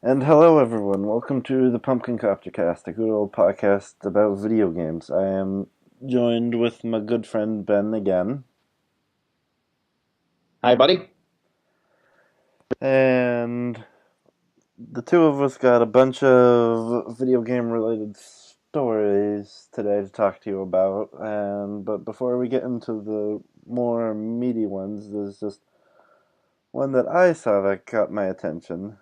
And hello, everyone. Welcome to the Pumpkin Copter Cast, a good old podcast about video games. I am joined with my good friend Ben again, Hi, buddy. and the two of us got a bunch of video game related stories today to talk to you about. And but before we get into the more meaty ones, there's just one that I saw that caught my attention.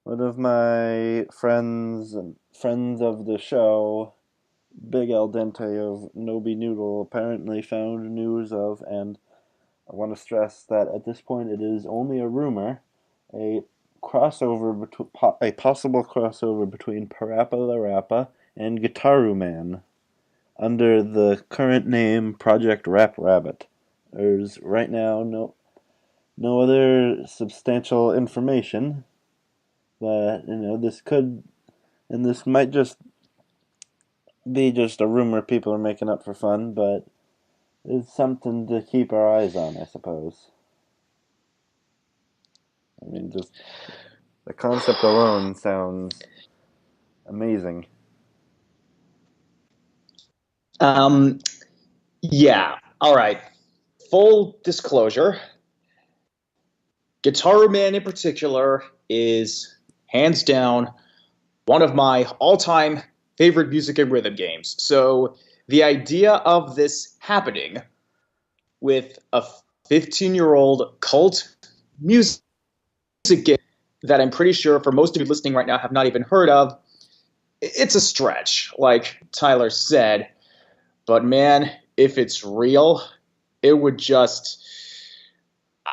One of my friends of the show, Big Al Dente of Nobi Noodle, apparently found news of, and I want to stress that at this point it is only a rumor, a a possible crossover between Parappa the Rappa and Gitaru Man under the current name Project Rap Rabbit. There's right now no other substantial information, but this might just be just a rumor people are making up for fun, but it's something to keep our eyes on, I suppose. I mean, just the concept alone sounds amazing. Um, yeah. All right. Full disclosure, Guitar Man in particular is hands down one of my all-time favorite music and rhythm games. So the idea of this happening with a 15-year-old cult music game that I'm pretty sure for most of you listening right now have not even heard of, it's a stretch, like Tyler said. But man, if it's real, it would just.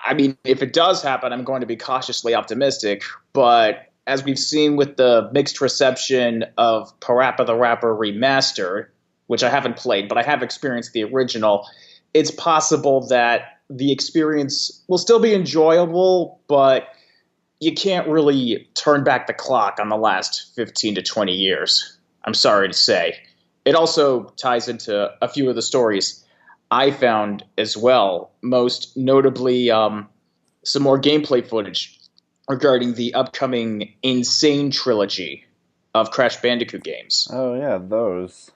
I mean, if it does happen, I'm going to be cautiously optimistic. But as we've seen with the mixed reception of Parappa the Rapper Remastered, which I haven't played, but I have experienced the original, it's possible that the experience will still be enjoyable, but you can't really turn back the clock on the last 15 to 20 years. I'm sorry to say. It also ties into a few of the stories I found as well, most notably some more gameplay footage regarding the upcoming N-Sane trilogy of Crash Bandicoot games. Oh, yeah, those.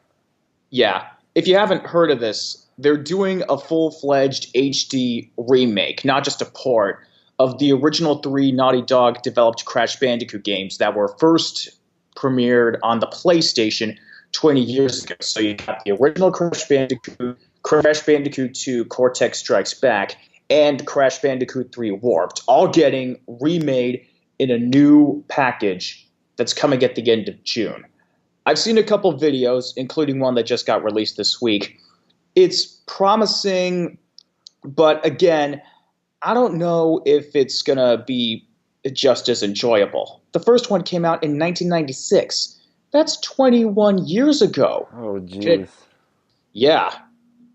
Yeah, if you haven't heard of this, they're doing a full-fledged HD remake, not just a port, of the original three Naughty Dog developed Crash Bandicoot games that were first premiered on the PlayStation 20 years ago. So you got the original Crash Bandicoot, Crash Bandicoot 2 Cortex Strikes Back, and Crash Bandicoot 3 Warped, all getting remade in a new package that's coming at the end of June. I've seen a couple videos, including one that just got released this week. It's promising, but again, I don't know if it's going to be just as enjoyable. The first one came out in 1996. That's 21 years ago. Oh, jeez. Yeah.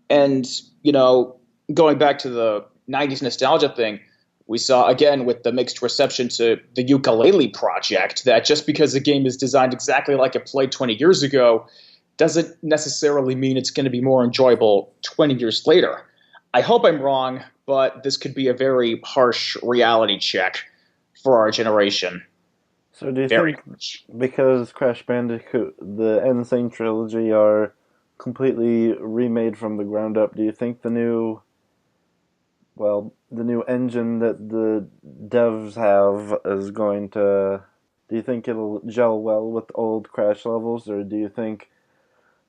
And, going back to the 90s nostalgia thing, we saw again with the mixed reception to the Ukulele Project that just because a game is designed exactly like it played 20 years ago doesn't necessarily mean it's going to be more enjoyable 20 years later. I hope I'm wrong, but this could be a very harsh reality check for our generation. So do you Very think harsh. because Crash Bandicoot, the N-Sane trilogy, are completely remade from the ground up, do you think the new engine that the devs have is going to, do you think it'll gel well with old Crash levels, or do you think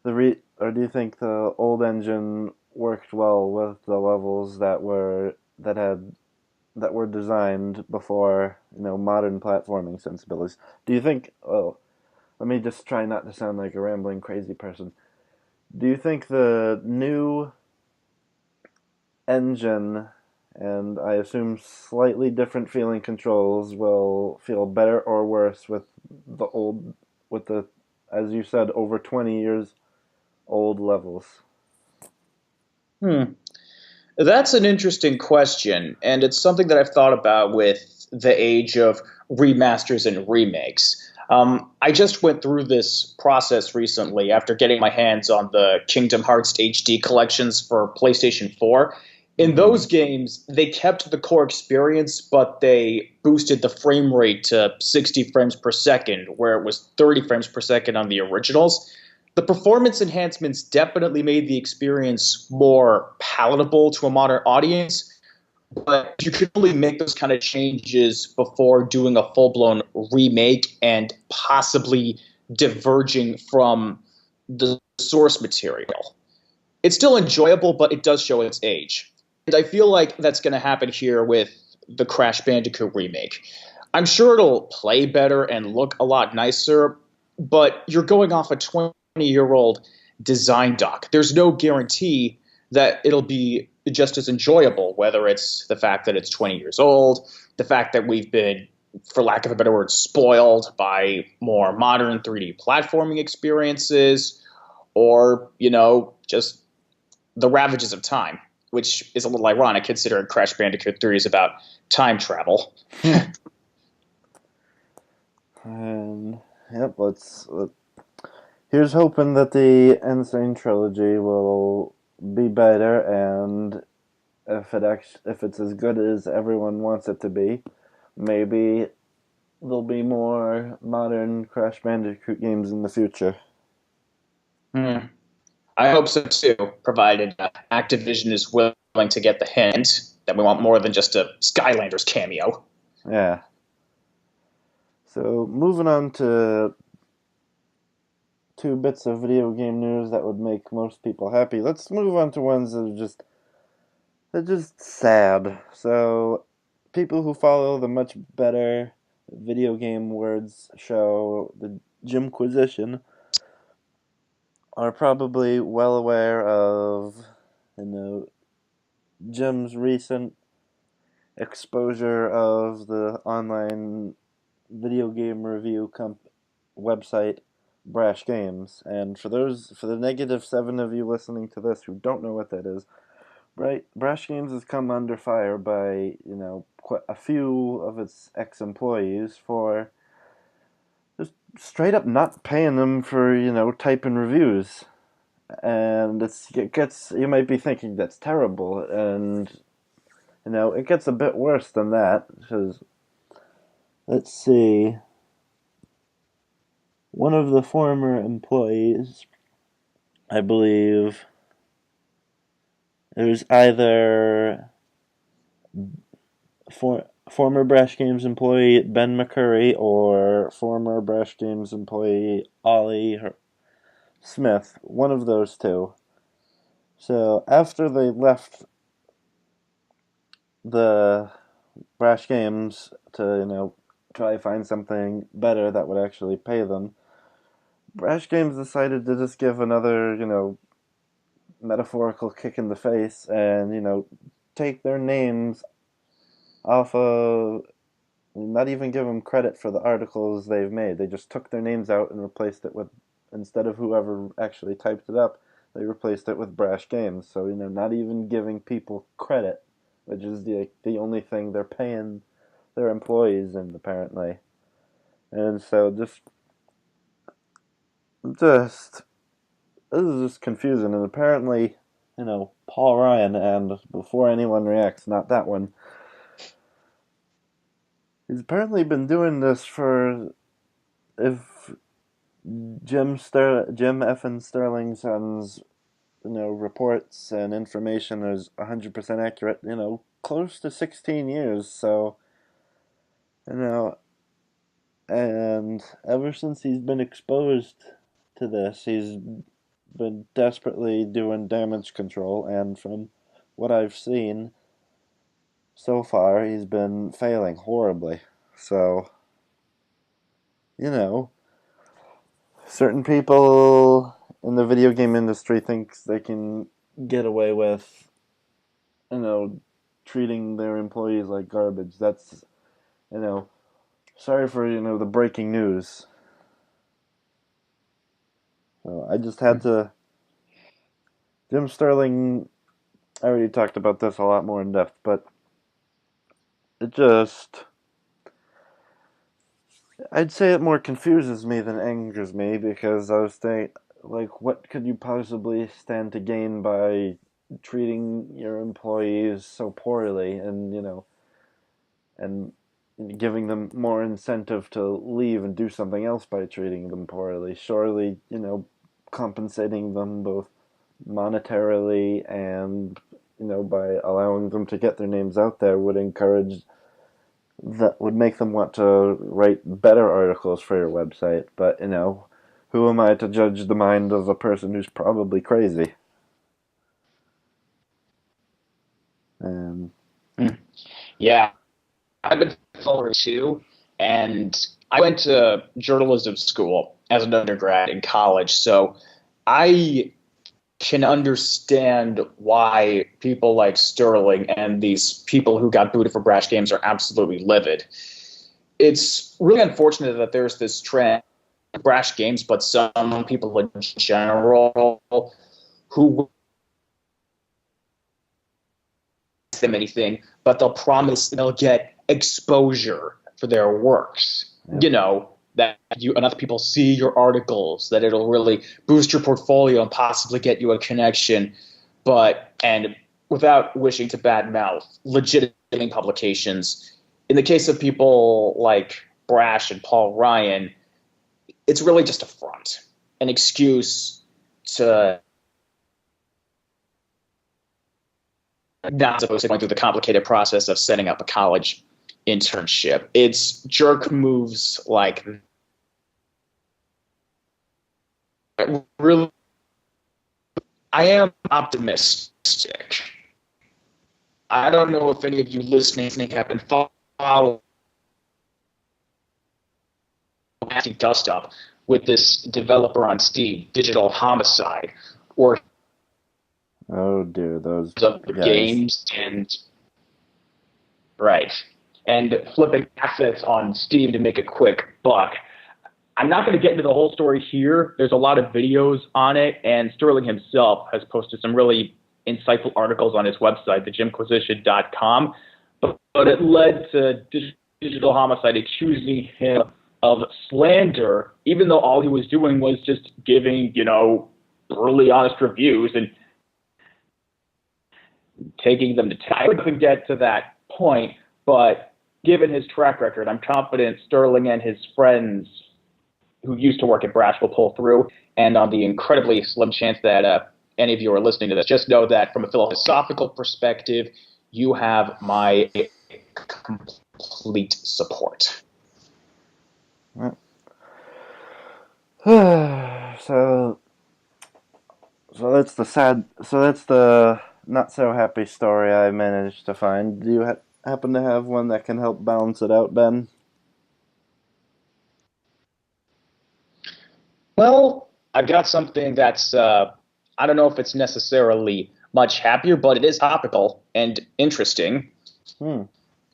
the old engine worked well with the levels that were designed before, modern platforming sensibilities? Do you think, well, let me just try not to sound like a rambling crazy person. Do you think the new engine and I assume slightly different feeling controls will feel better or worse with the, as you said, over 20 years old levels? Hmm. That's an interesting question, and it's something that I've thought about with the age of remasters and remakes. I just went through this process recently after getting my hands on the Kingdom Hearts HD collections for PlayStation 4, In Mm-hmm. those games, they kept the core experience, but they boosted the frame rate to 60 frames per second, where it was 30 frames per second on the originals. The performance enhancements definitely made the experience more palatable to a modern audience, but you could only make those kind of changes before doing a full blown remake and possibly diverging from the source material. It's still enjoyable, but it does show its age. And I feel like that's going to happen here with the Crash Bandicoot remake. I'm sure it'll play better and look a lot nicer, but you're going off a 20-year-old design doc. There's no guarantee that it'll be just as enjoyable, whether it's the fact that it's 20 years old, the fact that we've been, for lack of a better word, spoiled by more modern 3D platforming experiences, or, just the ravages of time, which is a little ironic considering Crash Bandicoot 3 is about time travel. And yep, here's hoping that the N-Sane trilogy will be better, and if it's as good as everyone wants it to be, maybe there'll be more modern Crash Bandicoot games in the future. Hmm. I hope so too, provided Activision is willing to get the hint that we want more than just a Skylanders cameo. Yeah. So moving on to two bits of video game news that would make most people happy. Let's move on to ones that are just sad. So people who follow the much better video game words show, the Jimquisition, are probably well aware of, you know, Jim's recent exposure of the online video game review website Brash Games. And for the -7 of you listening to this who don't know what that is, right? Brash Games has come under fire by, quite a few of its ex-employees for just straight up not paying them for, typing reviews. And it gets, you might be thinking that's terrible, and it gets a bit worse than that. Because let's see, one of the former employees, I believe, there's either former Brash Games employee Ben McCurry or former Brash Games employee Ollie Smith, one of those two. So after they left the Brash Games to, try to find something better that would actually pay them, Brash Games decided to just give another, metaphorical kick in the face and, take their names off of, not even give them credit for the articles they've made. They just took their names out and replaced it with, instead of whoever actually typed it up, they replaced it with Brash Games. So, not even giving people credit, which is the only thing they're paying their employees in, apparently. And so just this is just confusing. And apparently, Paul Ryan, and before anyone reacts, not that one, he's apparently been doing this for, if Jim Effin Sterling's reports and information is 100% accurate, close to 16 years. So, you know, and ever since he's been exposed to this, he's been desperately doing damage control, and from what I've seen so far, he's been failing horribly. So, you know, certain people in the video game industry thinks they can get away with, treating their employees like garbage. That's, you know, sorry for, the breaking news. So I just had to. Jim Sterling, I already talked about this a lot more in depth, but it just. I'd say it more confuses me than angers me, because I was thinking, like, what could you possibly stand to gain by treating your employees so poorly, and and giving them more incentive to leave and do something else by treating them poorly. Surely, compensating them both monetarily and by allowing them to get their names out there would make them want to write better articles for your website. But who am I to judge the mind of a person who's probably crazy? And Yeah, I've been following too, and I went to journalism school as an undergrad in college, so I can understand why people like Sterling and these people who got booted for brash games are absolutely livid. It's really unfortunate that there's this trend of brash games, but some people in general who them anything, but they'll promise they'll get exposure for their works. yeah. That enough people see your articles, that it'll really boost your portfolio and possibly get you a connection. And without wishing to badmouth legitimate publications, in the case of people like Brash and Paul Ryan, it's really just a front, an excuse to not supposed to go through the complicated process of setting up a college internship. It's jerk moves like that. Really, I am optimistic. I don't know if any of you listening have been following dust up with this developer on Steam, Digital Homicide, or Oh dear, those of guys. games and flipping assets on Steam to make a quick buck. I'm not going to get into the whole story here. There's a lot of videos on it, and Sterling himself has posted some really insightful articles on his website, thejimquisition.com. But it led to Digital Homicide accusing him of slander, even though all he was doing was just giving, brutally honest reviews and taking them to task. I wouldn't get to that point, but given his track record, I'm confident Sterling and his friends who used to work at Brash will pull through. And on the incredibly slim chance that any of you are listening to this, just know that from a philosophical perspective, you have my complete support. So that's the not so happy story I managed to find. Do you happen to have one that can help balance it out, Ben? Well, I've got something that's, I don't know if it's necessarily much happier, but it is topical and interesting.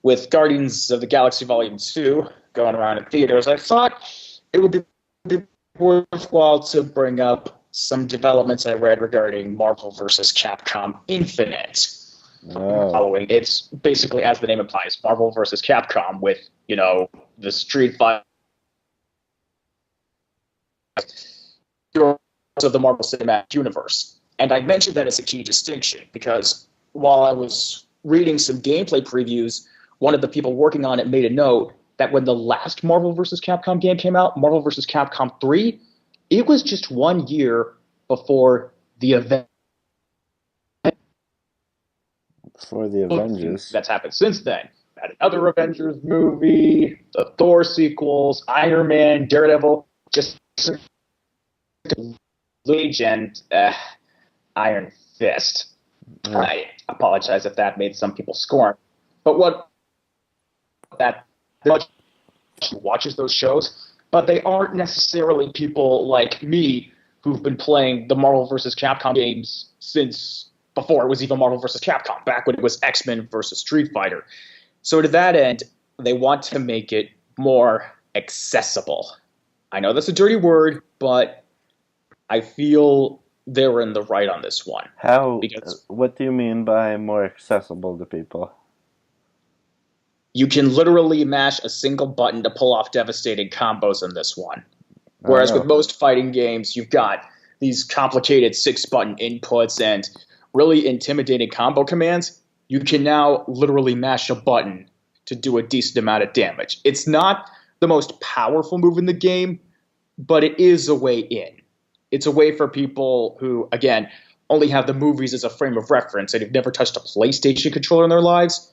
With Guardians of the Galaxy Volume 2 going around in theaters, I thought it would be worthwhile to bring up some developments I read regarding Marvel vs. Capcom Infinite. Following, it's basically, as the name implies, Marvel vs. Capcom with, the Street Fighter of the Marvel Cinematic Universe. And I mentioned that as a key distinction because while I was reading some gameplay previews, one of the people working on it made a note that when the last Marvel vs. Capcom game came out, Marvel vs. Capcom 3, it was just 1 year before the event. For the Avengers. That's happened since then. Had another Avengers movie, the Thor sequels, Iron Man, Daredevil, just Legend, Iron Fist. Yeah. I apologize if that made some people scorn. But what that watches those shows, but they aren't necessarily people like me who've been playing the Marvel vs. Capcom games since before it was even Marvel vs. Capcom, back when it was X-Men versus Street Fighter. So to that end, they want to make it more accessible. I know that's a dirty word, but I feel they're in the right on this one. How? What do you mean by more accessible to people? You can literally mash a single button to pull off devastating combos in this one. Whereas with most fighting games, you've got these complicated 6-button inputs and really intimidating combo commands, you can now literally mash a button to do a decent amount of damage. It's not the most powerful move in the game, but it is a way in. It's a way for people who, again, only have the movies as a frame of reference and have never touched a PlayStation controller in their lives,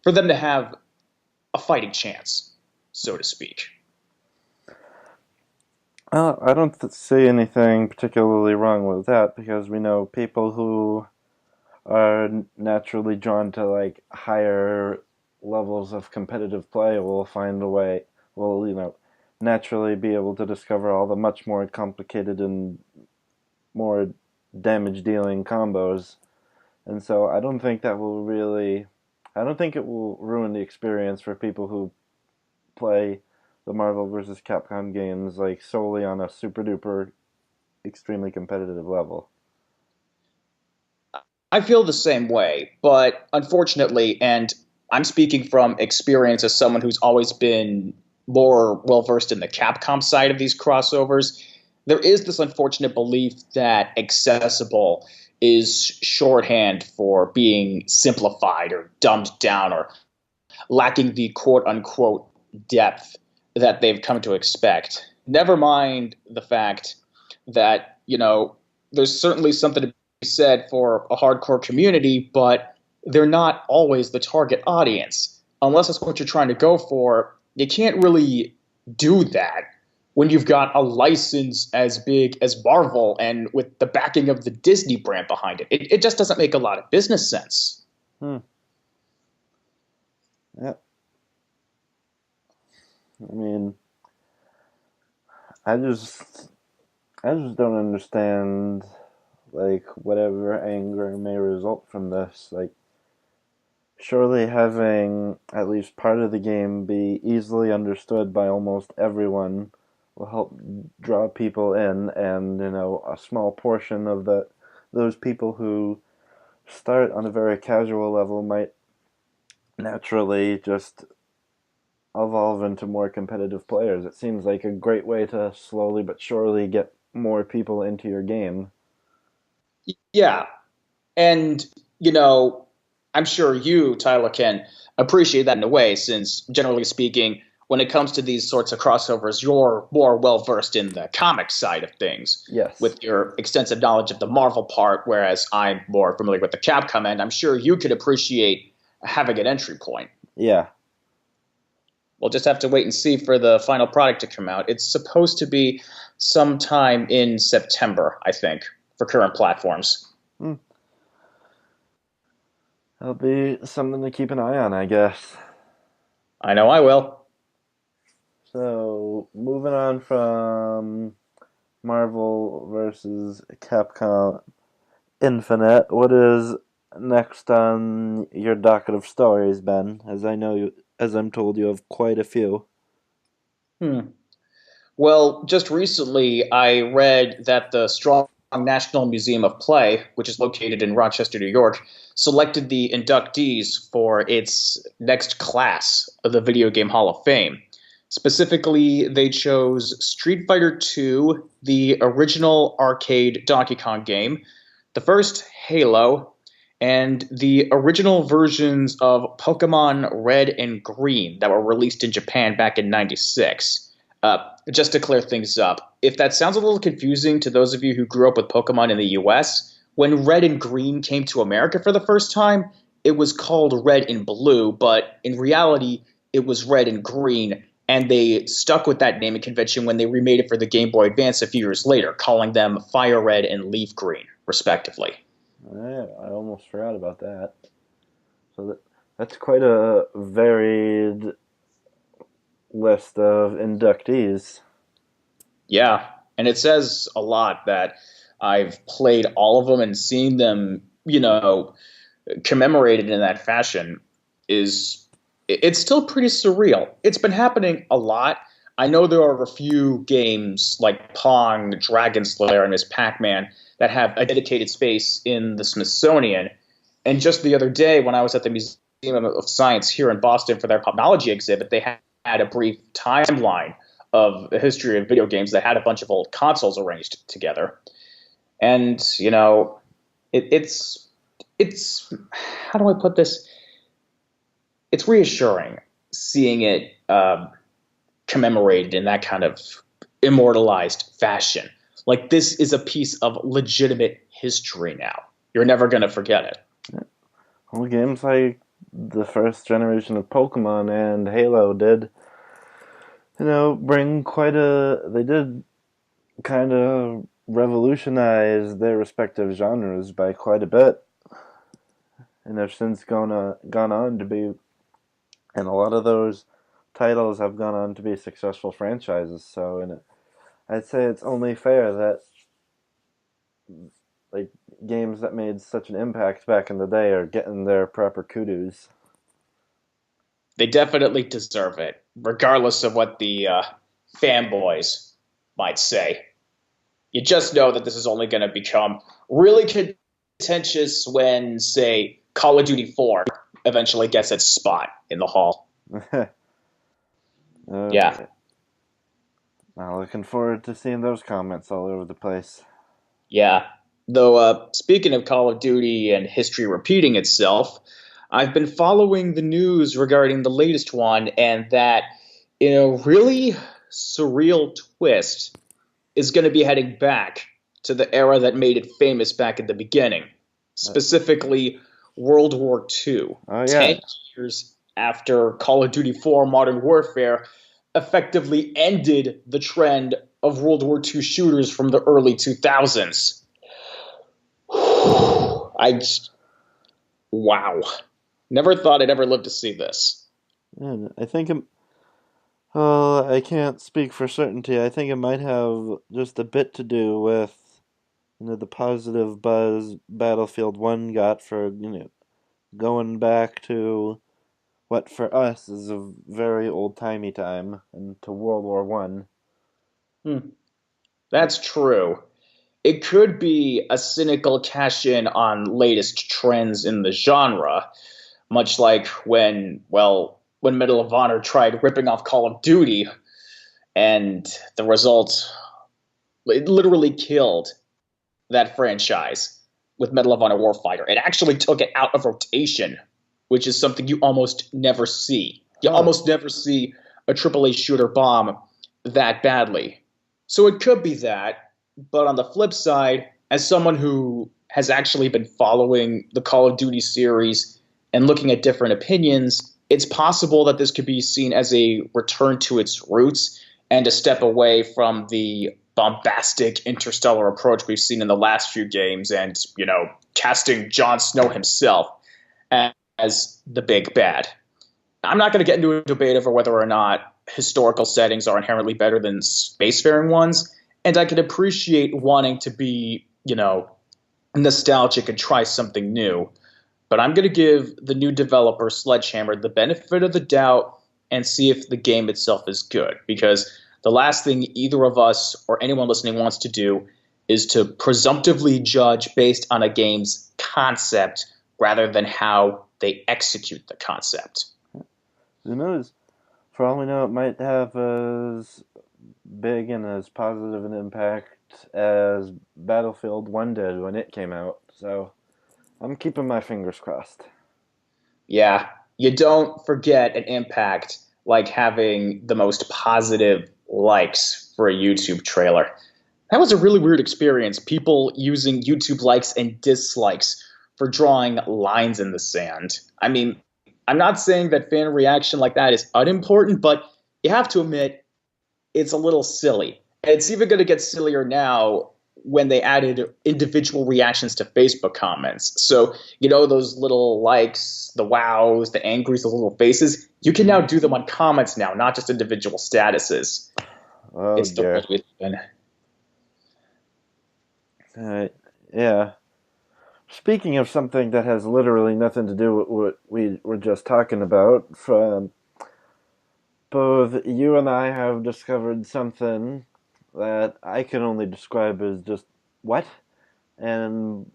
for them to have a fighting chance, so to speak. I don't see anything particularly wrong with that because we know people who are naturally drawn to like higher levels of competitive play will find a way, will, naturally be able to discover all the much more complicated and more damage dealing combos. And so I don't think it will ruin the experience for people who play the Marvel vs. Capcom games like solely on a super duper extremely competitive level. I feel the same way, but unfortunately, and I'm speaking from experience as someone who's always been more well versed in the Capcom side of these crossovers, there is this unfortunate belief that accessible is shorthand for being simplified or dumbed down or lacking the quote unquote depth that they've come to expect. Never mind the fact that, there's certainly something to be said for a hardcore community, but they're not always the target audience. Unless that's what you're trying to go for, you can't really do that when you've got a license as big as Marvel and with the backing of the Disney brand behind it. It just doesn't make a lot of business sense. Hmm. Yeah. I mean, I just I just don't understand like whatever anger may result from this. Like surely having at least part of the game be easily understood by almost everyone will help draw people in, and a small portion of those people who start on a very casual level might naturally just evolve into more competitive players. It seems like a great way to slowly but surely get more people into your game. Yeah. And, I'm sure you, Tyler, can appreciate that in a way, since generally speaking, when it comes to these sorts of crossovers, you're more well versed in the comic side of things Yes. with your extensive knowledge of the Marvel part, whereas I'm more familiar with the Capcom end. I'm sure you could appreciate having an entry point. Yeah. We'll just have to wait and see for the final product to come out. It's supposed to be sometime in September, I think, for current platforms. Hmm. That'll be something to keep an eye on, I guess. I know I will. So, moving on from Marvel versus Capcom Infinite, what is next on your docket of stories, Ben? As I'm told, you have quite a few. Hmm. Well, just recently I read that the Strong National Museum of Play, which is located in Rochester, New York, selected the inductees for its next class of the Video Game Hall of Fame. Specifically, they chose Street Fighter II, the original arcade Donkey Kong game, the first Halo, and the original versions of Pokemon Red and Green that were released in Japan back in '96. Just to clear things up, if that sounds a little confusing to those of you who grew up with Pokemon in the US, when Red and Green came to America for the first time, it was called Red and Blue, but in reality, it was Red and Green, and they stuck with that naming convention when they remade it for the Game Boy Advance a few years later, calling them Fire Red and Leaf Green, respectively. I almost forgot about that. That's quite a varied list of inductees. Yeah, and it says a lot that I've played all of them and seen them, commemorated in that fashion is it's still pretty surreal. It's been happening a lot. I know there are a few games like Pong, Dragon Slayer, and Miss Pac-Man that have a dedicated space in the Smithsonian. And just the other day, when I was at the Museum of Science here in Boston for their Popnology exhibit, they had a brief timeline of the history of video games that had a bunch of old consoles arranged together. And, it's it's how do I put this? It's reassuring seeing it commemorated in that kind of immortalized fashion. Like this is a piece of legitimate history now. You're never gonna forget it. Well, games like the first generation of Pokemon and Halo did, bring quite a. They did kind of revolutionize their respective genres by quite a bit, and have since gone on to be, and a lot of those titles have gone on to be successful franchises. So, I'd say it's only fair that like games that made such an impact back in the day are getting their proper kudos. They definitely deserve it, regardless of what the fanboys might say. You just know that this is only going to become really contentious when, say, Call of Duty 4 eventually gets its spot in the hall. Yeah, Okay. Now, looking forward to seeing those comments all over the place. yeah. Though, speaking of Call of Duty and history repeating itself, I've been following the news regarding the latest one, and that, really surreal twist is going to be heading back to the era that made it famous back at the beginning, Uh, specifically World War II. oh yeah, 10 years after Call of Duty 4 Modern Warfare effectively ended the trend of World War II shooters from the early 2000s. I wow. Never thought I'd ever live to see this. yeah. Well, I can't speak for certainty. I think it might have just a bit to do with the positive buzz Battlefield 1 got for going back to what for us is a very old timey time and to World War One. Hmm. That's true. It could be a cynical cash in on latest trends in the genre, much like when Medal of Honor tried ripping off Call of Duty, and the result, it literally killed that franchise with Medal of Honor Warfighter. It actually took it out of rotation, which is something you almost never see. You Huh. almost never see a AAA shooter bomb that badly. So it could be that, but on the flip side, as someone who has actually been following the Call of Duty series and looking at different opinions, it's possible that this could be seen as a return to its roots and a step away from the bombastic interstellar approach we've seen in the last few games and, casting Jon Snow himself as the big bad. I'm not going to get into a debate over whether or not historical settings are inherently better than spacefaring ones, and I can appreciate wanting to be, nostalgic and try something new. But I'm going to give the new developer Sledgehammer the benefit of the doubt and see if the game itself is good. Because the last thing either of us or anyone listening wants to do is to presumptively judge based on a game's concept rather than how they execute the concept. Who knows? For all we know, it might have as big and as positive an impact as Battlefield 1 did when it came out. So I'm keeping my fingers crossed. Yeah, you don't forget an impact like having the most positive likes for a YouTube trailer. That was a really weird experience. People using YouTube likes and dislikes for drawing lines in the sand. I mean, I'm not saying that fan reaction like that is unimportant, but you have to admit it's a little silly. And it's even going to get sillier now when they added individual reactions to Facebook comments. So, those little likes, the wows, the angries, the little faces, you can now do them on comments now, not just individual statuses. Oh It's the dear. world we live in. Yeah. Speaking of something that has literally nothing to do with what we were just talking about, from both you and I have discovered something that I can only describe as just what? And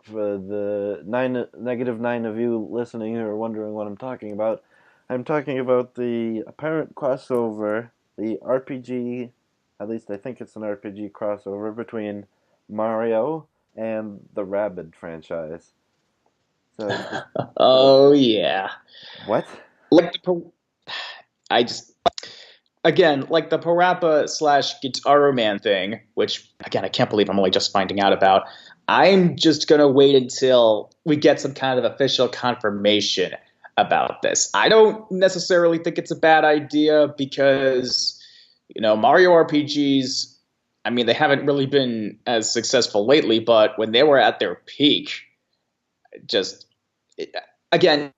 for the -9 of you listening who are wondering what I'm talking about, I'm talking about the apparent crossover, the RPG, at least I think it's an RPG crossover between Mario and the Rabbids franchise. So the Oh yeah, what? like I just again like the Parappa slash Guitar Man thing, which again I can't believe I'm only just finding out about. I'm just gonna wait until we get some kind of official confirmation about this. I don't necessarily think it's a bad idea because Mario RPGs. I mean, they haven't really been as successful lately, but when they were at their peak, just again,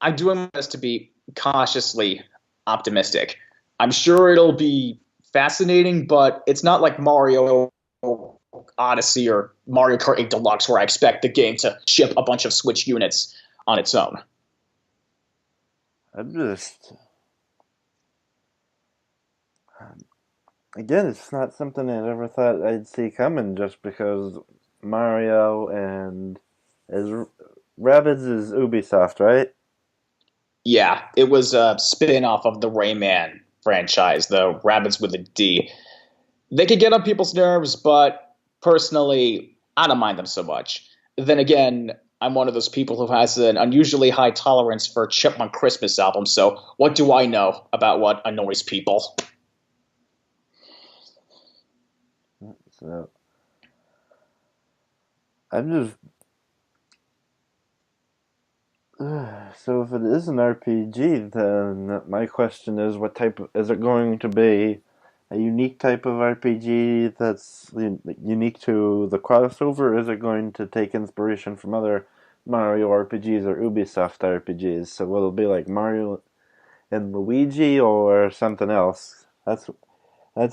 I'm doing my best to be cautiously optimistic. I'm sure it'll be fascinating, but it's not like Mario Odyssey or Mario Kart 8 Deluxe where I expect the game to ship a bunch of Switch units on its own. I'm just again, it's not something I ever thought I'd see coming. Just because Mario and is Rabbids is Ubisoft, right? Yeah, it was a spin off of the Rayman franchise, the Rabbits with a D. They could get on people's nerves, but personally, I don't mind them so much. Then again, I'm one of those people who has an unusually high tolerance for Chipmunk Christmas albums, so what do I know about what annoys people? So I'm just so if it is an RPG, then my question is, what type is it going to be? A unique type of RPG that's unique to the crossover? Is it going to take inspiration from other Mario RPGs or Ubisoft RPGs? So will it be like Mario and Luigi or something else? That's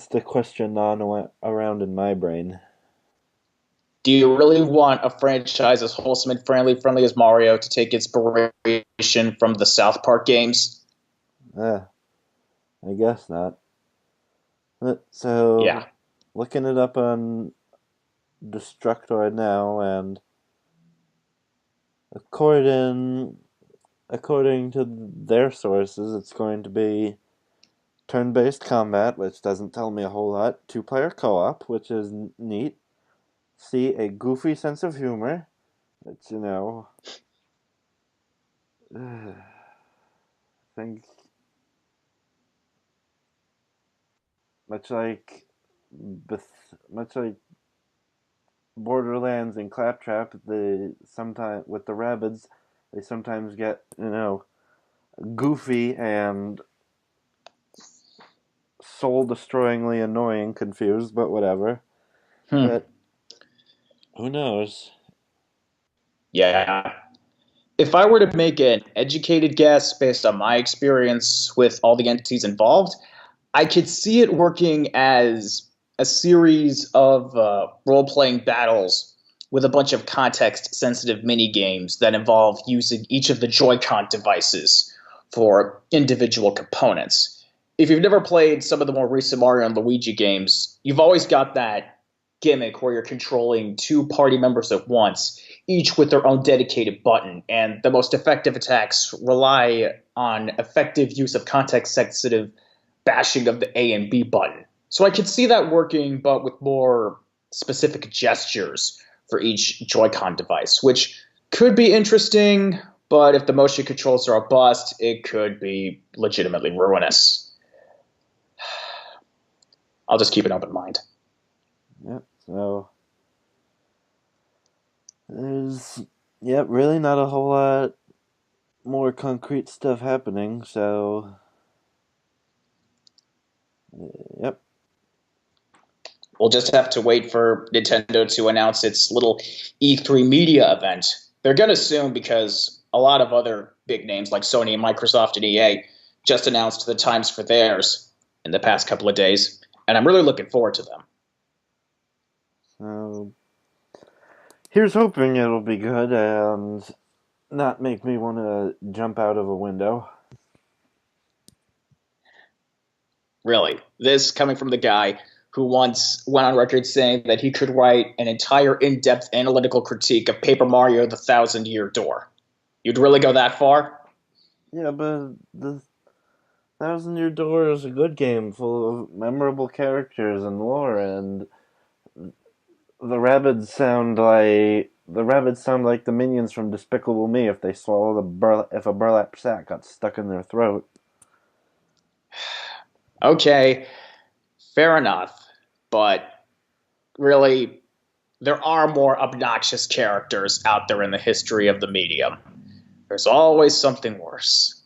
the question on around in my brain. Do you really want a franchise as wholesome and friendly as Mario to take inspiration from the South Park games? Eh, I guess not. So Yeah. looking it up on Destructoid now, and according according to their sources, it's going to be turn-based combat, which doesn't tell me a whole lot. Two-player co-op, which is neat. See, a goofy sense of humor, which I think much like much like Borderlands and Claptrap, they sometimes with the rabbits, they sometimes get goofy and soul-destroyingly annoying, confused, but whatever. Hmm. But who knows? Yeah. If I were to make an educated guess based on my experience with all the entities involved, I could see it working as a series of role playing battles with a bunch of context sensitive mini games that involve using each of the Joy-Con devices for individual components. If you've never played some of the more recent Mario and Luigi games, you've always got that gimmick where you're controlling two party members at once, each with their own dedicated button, and the most effective attacks rely on effective use of context sensitive bashing of the A and B button. So I could see that working, but with more specific gestures for each Joy-Con device, which could be interesting, but if the motion controls are a bust, it could be legitimately ruinous. I'll just keep an open mind. Yep. So there's really not a whole lot more concrete stuff happening. So yep. We'll just have to wait for Nintendo to announce its little E3 media event. They're going to soon because a lot of other big names like Sony and Microsoft and EA just announced the times for theirs in the past couple of days, and I'm really looking forward to them. So here's hoping it'll be good and not make me want to jump out of a window. Really, this coming from the guy who once went on record saying that he could write an entire in-depth analytical critique of Paper Mario: The Thousand Year Door. You'd really go that far? Yeah, but the Thousand Year Door is a good game full of memorable characters and lore, and the rabbits sound like the rabbits sound like the minions from Despicable Me if they swallow if a burlap sack got stuck in their throat. Okay, fair enough. But really, there are more obnoxious characters out there in the history of the medium. There's always something worse.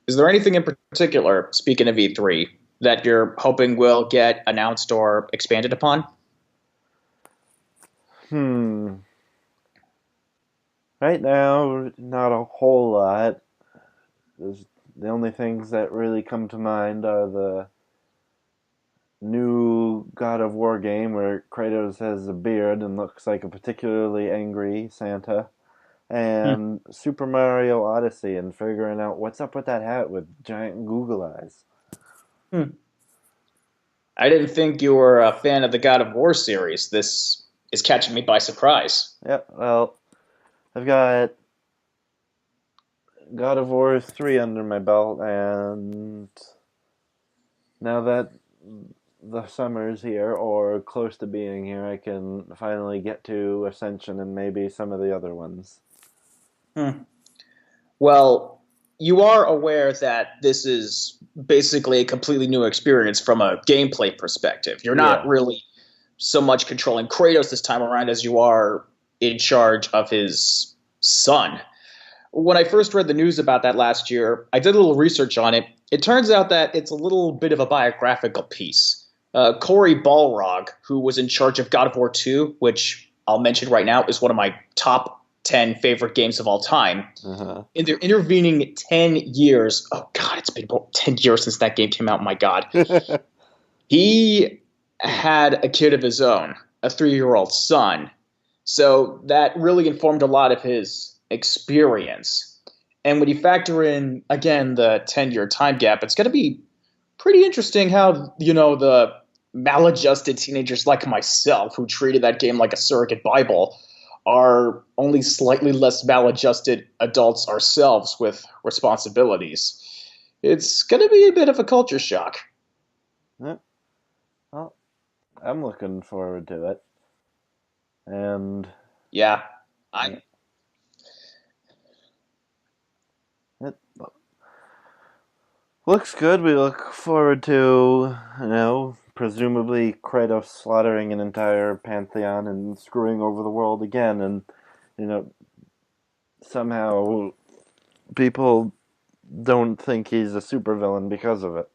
Is there anything in particular, speaking of E3, that you're hoping will get announced or expanded upon? Hmm. Right now, not a whole lot. There's, the only things that really come to mind are the new God of War game where Kratos has a beard and looks like a particularly angry Santa, Hmm. and Super Mario Odyssey and figuring out what's up with that hat with giant Google eyes. Hmm. I didn't think you were a fan of the God of War series. This is catching me by surprise. Yep, well, I've got God of War 3 under my belt, and now that the summer's here, or close to being here, I can finally get to Ascension and maybe some of the other ones. Hmm. Well, you are aware that this is basically a completely new experience from a gameplay perspective. You're not Yeah. really so much controlling Kratos this time around as you are in charge of his son. When I first read the news about that last year, I did a little research on it. It turns out that it's a little bit of a biographical piece. Corey Balrog, who was in charge of God of War 2, which I'll mention right now is one of my top 10 favorite games of all time. Uh-huh. In their intervening 10 years, oh God, it's been about 10 years since that game came out, my God. He had a kid of his own, a 3-year-old son. So that really informed a lot of his experience. And when you factor in, again, the 10-year time gap, it's going to be pretty interesting how, the maladjusted teenagers like myself, who treated that game like a surrogate Bible, are only slightly less maladjusted adults ourselves with responsibilities. It's going to be a bit of a culture shock. Yep. Well, I'm looking forward to it. And Yeah, yeah, I'm. it looks good. We look forward to, presumably Kratos slaughtering an entire pantheon and screwing over the world again. And, you know, somehow people don't think he's a supervillain because of it.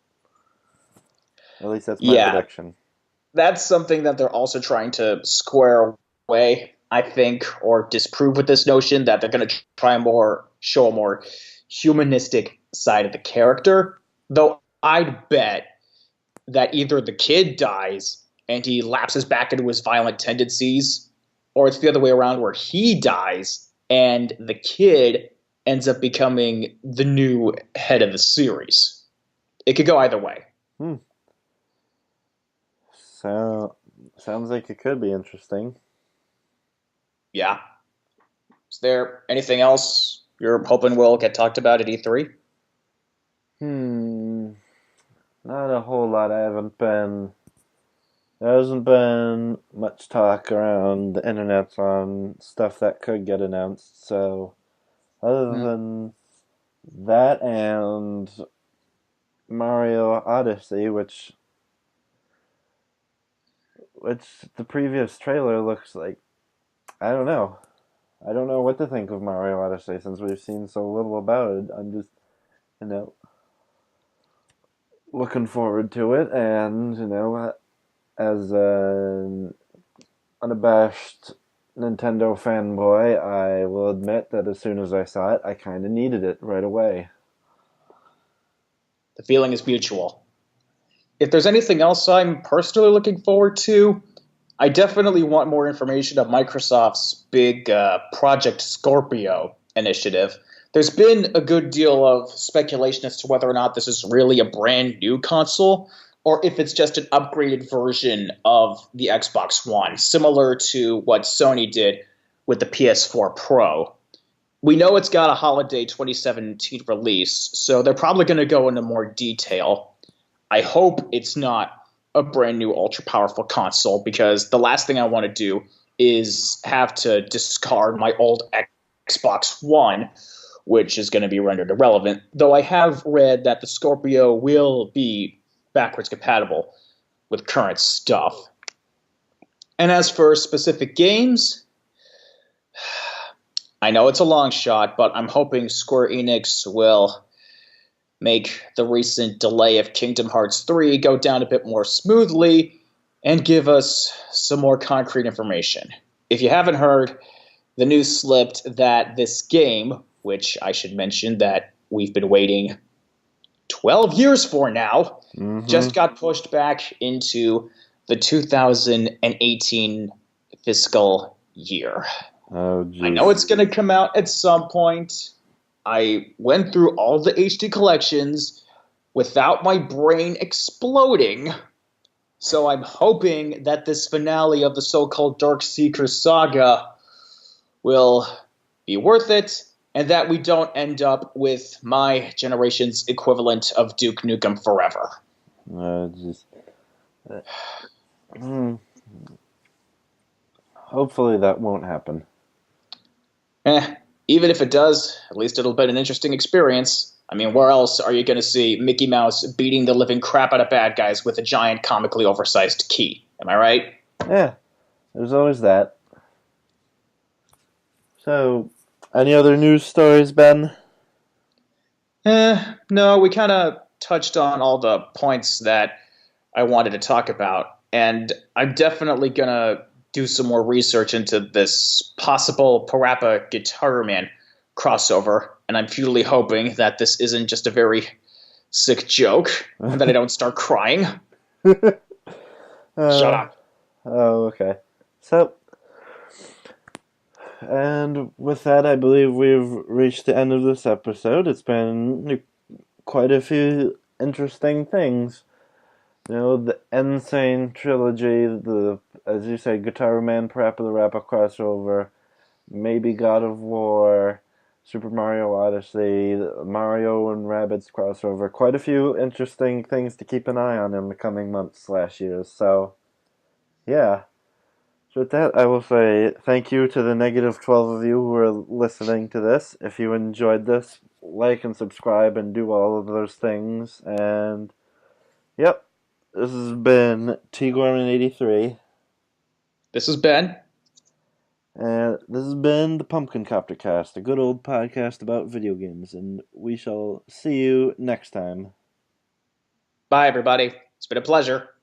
At least that's my Yeah, prediction. that's something that they're also trying to square away, I think, or disprove with this notion that they're going to try and more show a more humanistic side of the character. Though I'd bet that either the kid dies and he lapses back into his violent tendencies, or it's the other way around where he dies and the kid ends up becoming the new head of the series. It could go either way. Hmm. So, sounds like it could be interesting. Yeah. Is there anything else you're hoping will get talked about at E3? Hmm. Not a whole lot. There hasn't been much talk around the internet on stuff that could get announced. So, other Hmm. than that and Mario Odyssey, which the previous trailer looks like, I don't know. I don't know what to think of Mario Odyssey since we've seen so little about it. I'm just, you know, looking forward to it, and as an unabashed Nintendo fanboy, I will admit that as soon as I saw it, I kind of needed it right away. The feeling is mutual. If there's anything else I'm personally looking forward to, I definitely want more information on Microsoft's big Project Scorpio initiative. There's been a good deal of speculation as to whether or not this is really a brand new console or if it's just an upgraded version of the Xbox One, similar to what Sony did with the PS4 Pro. We know it's got a holiday 2017 release, so they're probably going to go into more detail. I hope it's not a brand new ultra powerful console because the last thing I want to do is have to discard my old Xbox One, which is going to be rendered irrelevant. Though I have read that the Scorpio will be backwards compatible with current stuff. And as for specific games, I know it's a long shot, but I'm hoping Square Enix will make the recent delay of Kingdom Hearts 3 go down a bit more smoothly and give us some more concrete information. If you haven't heard, the news slipped that this game, which I should mention that we've been waiting 12 years for now, just got pushed back into the 2018 fiscal year. Oh, geez. I know it's going to come out at some point. I went through all the HD collections without my brain exploding. So I'm hoping that this finale of the so-called Dark Seeker saga will be worth it, and that we don't end up with my generation's equivalent of Duke Nukem Forever. Hopefully that won't happen. Even if it does, at least it'll be an interesting experience. I mean, where else are you going to see Mickey Mouse beating the living crap out of bad guys with a giant comically oversized key? Am I right? Yeah, there's always that. So, any other news stories, Ben? No, we kind of touched on all the points that I wanted to talk about. And I'm definitely going to do some more research into this possible Parappa Guitar Man crossover. And I'm futilely hoping that this isn't just a very sick joke and that I don't start crying. Shut up. Oh, okay. So, and with that, I believe we've reached the end of this episode. It's been quite a few interesting things. You know, the N-Sane trilogy, the, as you say, Guitar Man, Parappa the Rapper crossover, maybe God of War, Super Mario Odyssey, Mario and Rabbids crossover. Quite a few interesting things to keep an eye on in the coming months/years. So, yeah. So with that, I will say thank you to the -12 of you who are listening to this. If you enjoyed this, like and subscribe and do all of those things. And, yep, this has been T. Gorman83. This is Ben. And this has been the Pumpkin Copter Cast, a good old podcast about video games. And we shall see you next time. Bye, everybody. It's been a pleasure.